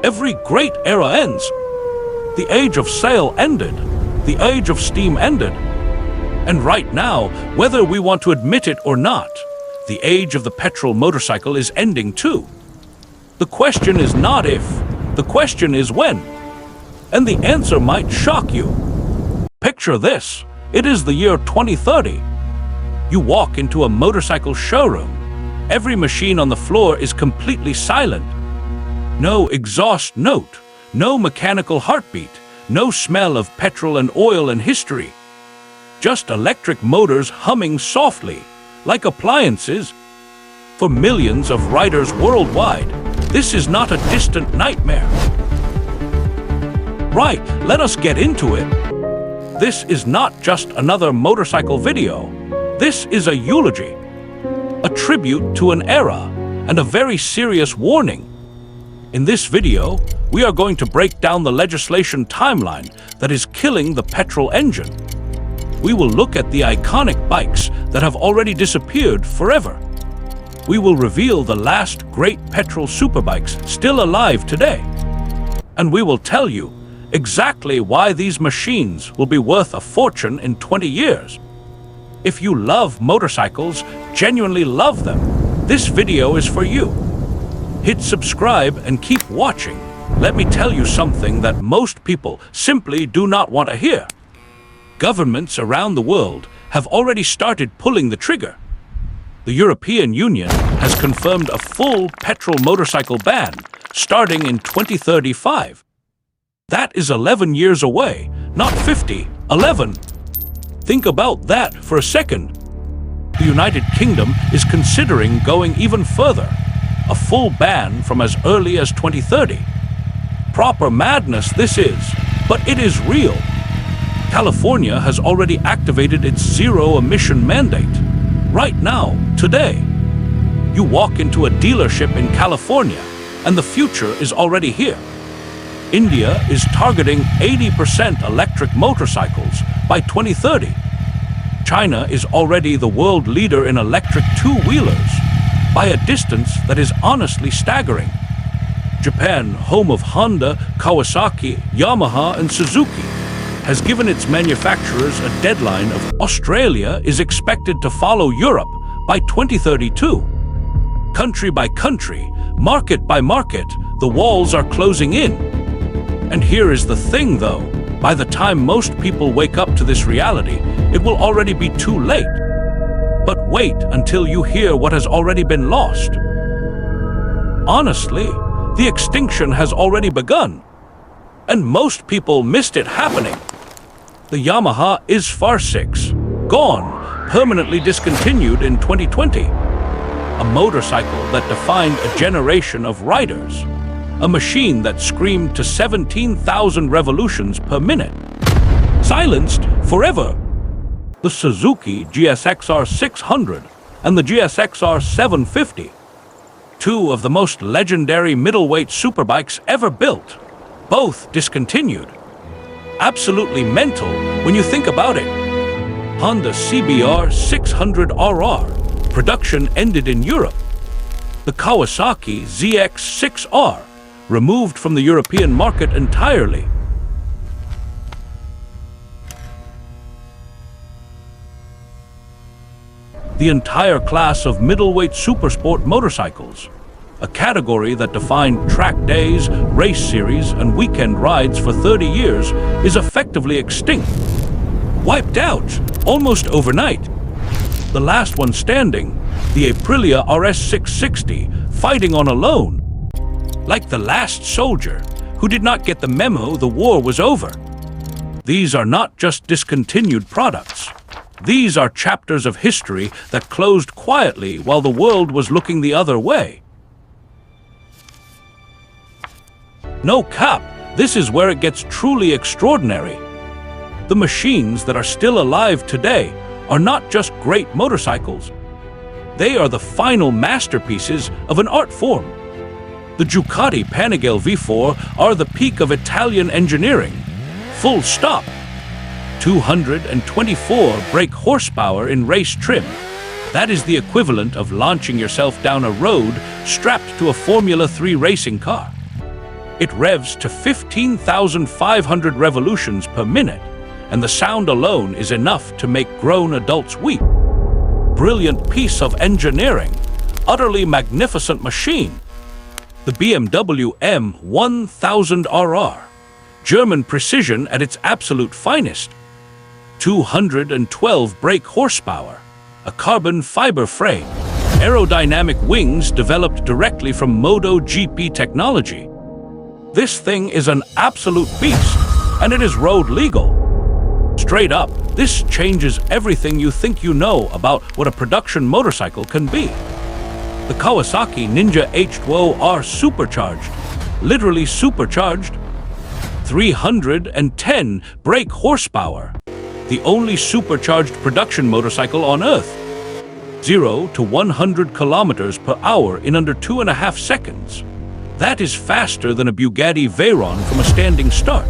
Every great era ends. The age of sail ended. The age of steam ended. And right now, whether we want to admit it or not, the age of the petrol motorcycle is ending too. The question is not if, the question is when. And the answer might shock you. Picture this. It is the year 2030. You walk into a motorcycle showroom. Every machine on the floor is completely silent. No exhaust note, no mechanical heartbeat, no smell of petrol and oil and history. Just electric motors humming softly, like appliances. For millions of riders worldwide, this is not a distant nightmare. Right, let us get into it. This is not just another motorcycle video. This is a eulogy, a tribute to an era, and a very serious warning. In this video, we are going to break down the legislation timeline that is killing the petrol engine. We will look at the iconic bikes that have already disappeared forever. We will reveal the last great petrol superbikes still alive today. And we will tell you exactly why these machines will be worth a fortune in 20 years. If you love motorcycles, genuinely love them, this video is for you. Hit subscribe and keep watching. Let me tell you something that most people simply do not want to hear. Governments around the world have already started pulling the trigger. The European Union has confirmed a full petrol motorcycle ban starting in 2035. That is 11 years away, not 50, 11. Think about that for a second. The United Kingdom is considering going even further, a full ban from as early as 2030. Proper madness this is, but it is real. California has already activated its zero-emission mandate. Right now, today. You walk into a dealership in California, and the future is already here. India is targeting 80% electric motorcycles by 2030. China is already the world leader in electric two-wheelers, by a distance that is honestly staggering. Japan, home of Honda, Kawasaki, Yamaha, and Suzuki, has given its manufacturers a deadline of Australia is expected to follow Europe by 2032. Country by country, market by market, the walls are closing in. And here is the thing though, by the time most people wake up to this reality, it will already be too late. But wait until you hear what has already been lost. Honestly, the extinction has already begun. And most people missed it happening. The Yamaha YZF-R6, gone, permanently discontinued in 2020. A motorcycle that defined a generation of riders. A machine that screamed to 17,000 revolutions per minute. Silenced forever. The Suzuki GSX-R600 and the GSX-R750. Two of the most legendary middleweight superbikes ever built. Both discontinued. Absolutely mental when you think about it. Honda CBR 600RR. Production ended in Europe. The Kawasaki ZX-6R. Removed from the European market entirely. The entire class of middleweight supersport motorcycles, a category that defined track days, race series, and weekend rides for 30 years, is effectively extinct. Wiped out, almost overnight. The last one standing, the Aprilia RS660, fighting on alone. Like the last soldier who did not get the memo the war was over. These are not just discontinued products. These are chapters of history that closed quietly while the world was looking the other way. No cap, this is where it gets truly extraordinary. The machines that are still alive today are not just great motorcycles. They are the final masterpieces of an art form. The Ducati Panigale V4 are the peak of Italian engineering. Full stop. 224 brake horsepower in race trim. That is the equivalent of launching yourself down a road strapped to a Formula 3 racing car. It revs to 15,500 revolutions per minute, and the sound alone is enough to make grown adults weep. Brilliant piece of engineering, utterly magnificent machine. The BMW M1000RR, German precision at its absolute finest. 212 brake horsepower, a carbon fiber frame, aerodynamic wings developed directly from Moto GP technology. This thing is an absolute beast, and it is road legal. Straight up, this changes everything you think you know about what a production motorcycle can be. The Kawasaki Ninja H2O supercharged, literally supercharged. 310 brake horsepower, the only supercharged production motorcycle on Earth. 0 to 100 kilometers per hour in under 2.5 seconds. That is faster than a Bugatti Veyron from a standing start.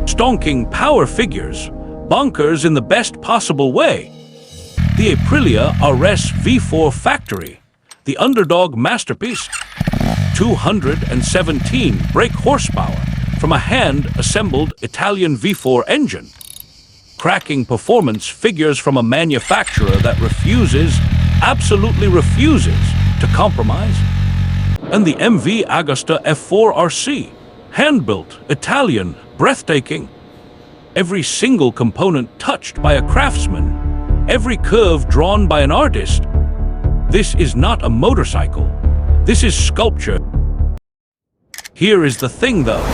Stonking power figures, bonkers in the best possible way. The Aprilia RS-V4 factory, the underdog masterpiece. 217 brake horsepower from a hand-assembled Italian V4 engine. Cracking performance figures from a manufacturer that absolutely refuses to compromise. And the MV Agusta F4RC, hand-built, Italian, breathtaking. Every single component touched by a craftsman, every curve drawn by an artist. This is not a motorcycle. This is sculpture. Here is the thing, though.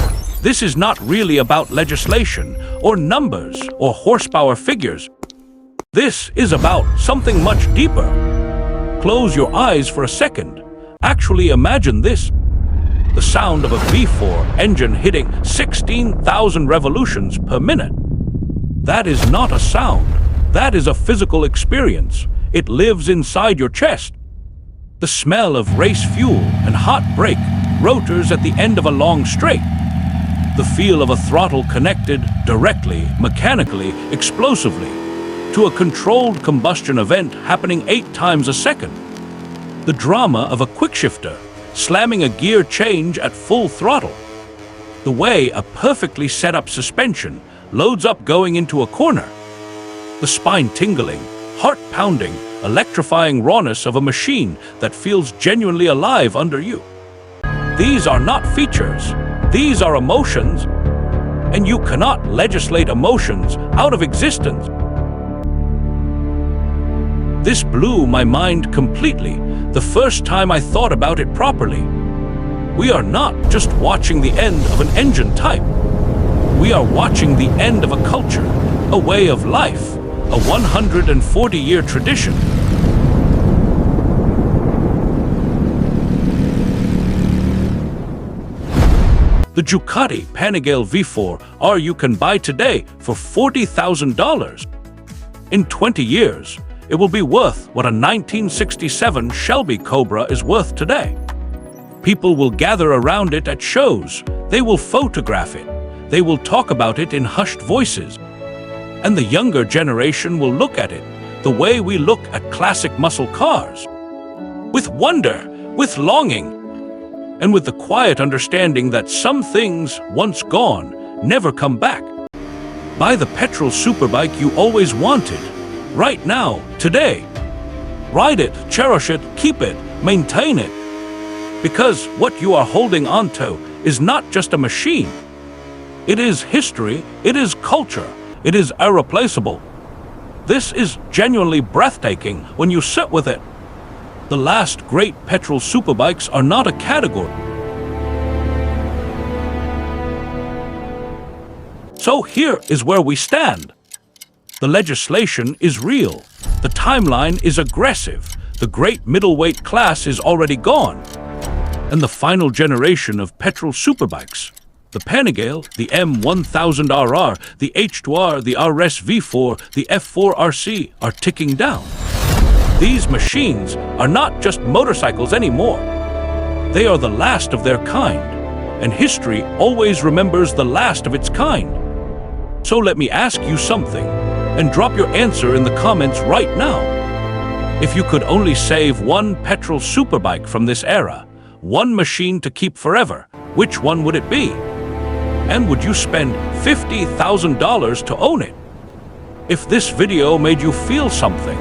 This is not really about legislation, or numbers, or horsepower figures. This is about something much deeper. Close your eyes for a second. Actually imagine this. The sound of a V4 engine hitting 16,000 revolutions per minute. That is not a sound. That is a physical experience. It lives inside your chest. The smell of race fuel and hot brake, rotors at the end of a long straight. The feel of a throttle connected directly, mechanically, explosively, to a controlled combustion event happening 8 times a second. The drama of a quickshifter slamming a gear change at full throttle. The way a perfectly set up suspension loads up going into a corner. The spine tingling, heart pounding, electrifying rawness of a machine that feels genuinely alive under you. These are not features. These are emotions, and you cannot legislate emotions out of existence. This blew my mind completely the first time I thought about it properly. We are not just watching the end of an engine type. We are watching the end of a culture, a way of life, a 140-year tradition. The Ducati Panigale V4R you can buy today for $40,000. In 20 years, it will be worth what a 1967 Shelby Cobra is worth today. People will gather around it at shows. They will photograph it. They will talk about it in hushed voices. And the younger generation will look at it the way we look at classic muscle cars. With wonder, with longing, and with the quiet understanding that some things, once gone, never come back. Buy the Petrol Superbike you always wanted, right now, today. Ride it, cherish it, keep it, maintain it. Because what you are holding onto is not just a machine. It is history, it is culture, it is irreplaceable. This is genuinely breathtaking when you sit with it. The last great petrol superbikes are not a category. So here is where we stand. The legislation is real. The timeline is aggressive. The great middleweight class is already gone. And the final generation of petrol superbikes, the Panigale, the M1000RR, the H2R, the RS-V4, the F4RC are ticking down. These machines are not just motorcycles anymore. They are the last of their kind, and history always remembers the last of its kind. So let me ask you something, and drop your answer in the comments right now. If you could only save one petrol superbike from this era, one machine to keep forever, which one would it be? And would you spend $50,000 to own it? If this video made you feel something,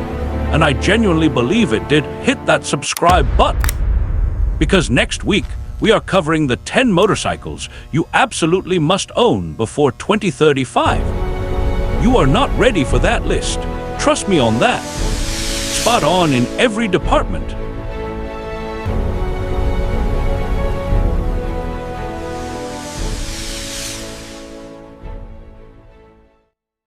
and I genuinely believe it did, hit that subscribe button. Because next week, we are covering the 10 motorcycles you absolutely must own before 2035. You are not ready for that list. Trust me on that. Spot on in every department.